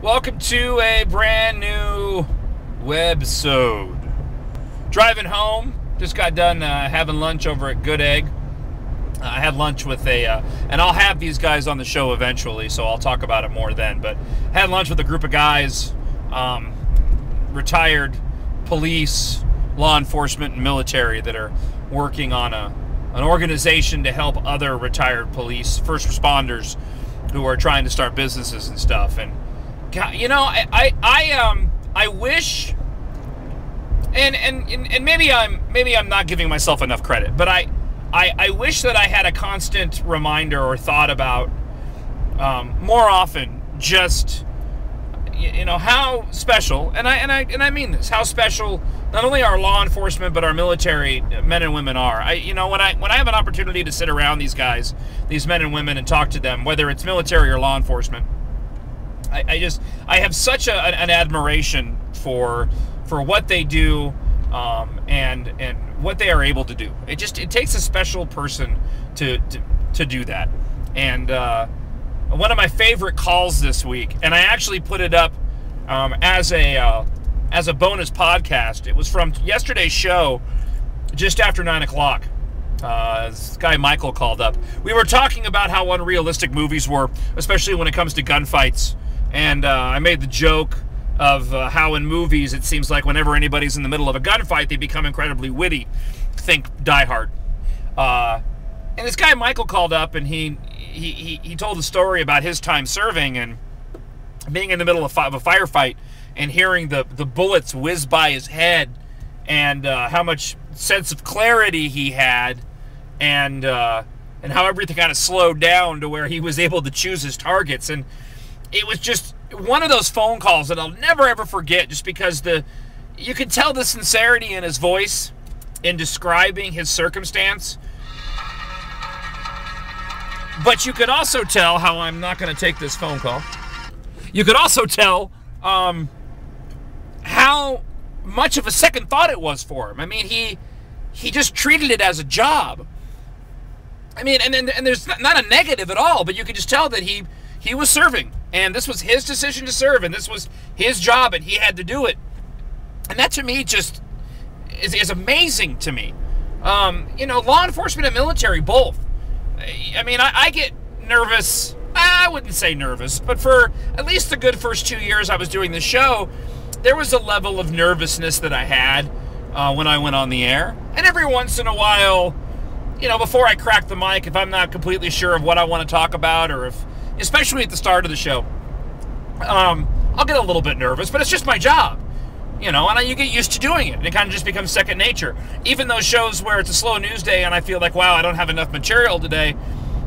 Welcome to a brand new Webisode. Driving home, just got done having lunch over at Good Egg. I had lunch with and I'll have these guys on the show eventually, so I'll talk about it more then. But had lunch with a group of guys, retired police, law enforcement, and military that are working on an organization to help other retired police, first responders who are trying to start businesses and stuff. And God, you know, I wish, and maybe I'm not giving myself enough credit, but I wish that I had a constant reminder or thought about more often just, you know, how special, and I mean this, how special not only our law enforcement but our military men and women are. When I have an opportunity to sit around these guys, these men and women, and talk to them, whether it's military or law enforcement, I have such an admiration for what they do, and what they are able to do. It takes a special person to do that. And one of my favorite calls this week, and I actually put it up as a bonus podcast. It was from yesterday's show, just after 9 o'clock. This guy Michael called up. We were talking about how unrealistic movies were, especially when it comes to gunfights. And I made the joke of how in movies it seems like whenever anybody's in the middle of a gunfight, they become incredibly witty. Think Die Hard. And this guy Michael called up, and he told a story about his time serving and being in the middle of a firefight and hearing the bullets whiz by his head, and how much sense of clarity he had, and how everything kind of slowed down to where he was able to choose his targets. And it was just one of those phone calls that I'll never ever forget, just because you could tell the sincerity in his voice in describing his circumstance. But you could also tell how I'm not going to take this phone call. You could also tell how much of a second thought it was for him. I mean, he just treated it as a job. I mean, and there's not a negative at all, but you could just tell that he was serving, and this was his decision to serve, and this was his job, and he had to do it. And that to me just is amazing to me. Law enforcement and military both. I mean, I get nervous. I wouldn't say nervous, but for at least the good first 2 years I was doing the show, there was a level of nervousness that I had when I went on the air. And every once in a while, before I crack the mic, if I'm not completely sure of what I want to talk about, or especially at the start of the show, I'll get a little bit nervous, but it's just my job, and you get used to doing it. It kind of just becomes second nature. Even those shows where it's a slow news day and I feel like, wow, I don't have enough material today,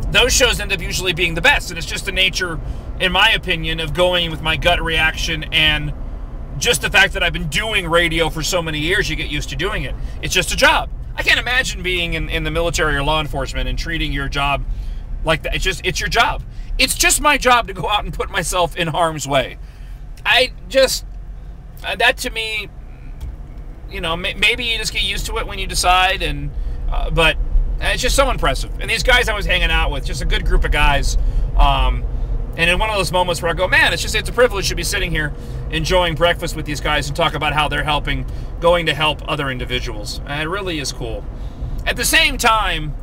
those shows end up usually being the best. And it's just the nature, in my opinion, of going with my gut reaction, and just the fact that I've been doing radio for so many years, you get used to doing it. It's just a job. I can't imagine being in the military or law enforcement and treating your job like that. It's your job. It's just my job to go out and put myself in harm's way. That to me, maybe you just get used to it when you decide, but it's just so impressive. And these guys I was hanging out with, just a good group of guys, and in one of those moments where I go, man, it's a privilege to be sitting here enjoying breakfast with these guys and talk about how they're going to help other individuals. And it really is cool. At the same time,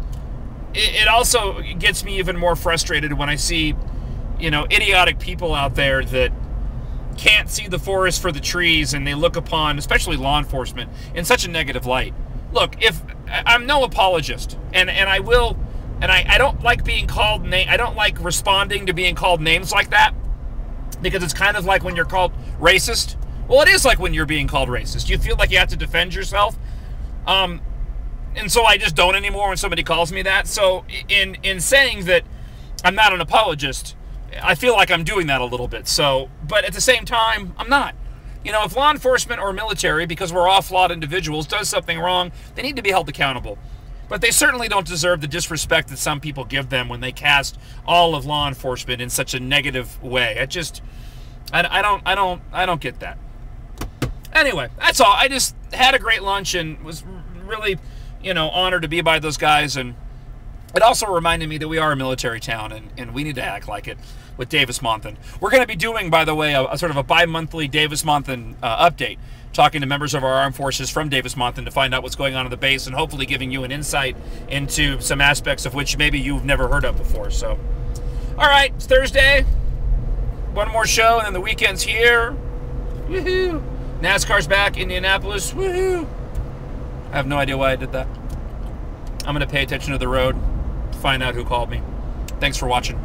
it also gets me even more frustrated when I see, idiotic people out there that can't see the forest for the trees, and they look upon, especially law enforcement, in such a negative light. Look, if I'm no apologist, and I will, and I don't like being called I don't like responding to being called names like that, because it's kind of like when you're called racist. Well, it is like when you're being called racist. You feel like you have to defend yourself. And so I just don't anymore when somebody calls me that. So in saying that I'm not an apologist, I feel like I'm doing that a little bit. So, but at the same time, I'm not. If law enforcement or military, because we're all flawed individuals, does something wrong, they need to be held accountable. But they certainly don't deserve the disrespect that some people give them when they cast all of law enforcement in such a negative way. I don't get that. Anyway, that's all. I just had a great lunch and was really, honored to be by those guys, and It also reminded me that we are a military town, and we need to act like it with Davis-Monthan. We're going to be doing, by the way, a sort of a bi-monthly Davis-Monthan update, talking to members of our armed forces from Davis-Monthan to find out what's going on at the base, and hopefully giving you an insight into some aspects of which maybe you've never heard of before. So, all right, it's Thursday. One more show, and then the weekend's here. Woohoo! NASCAR's back, Indianapolis. Woohoo! I have no idea why I did that. I'm going to pay attention to the road to find out who called me. Thanks for watching.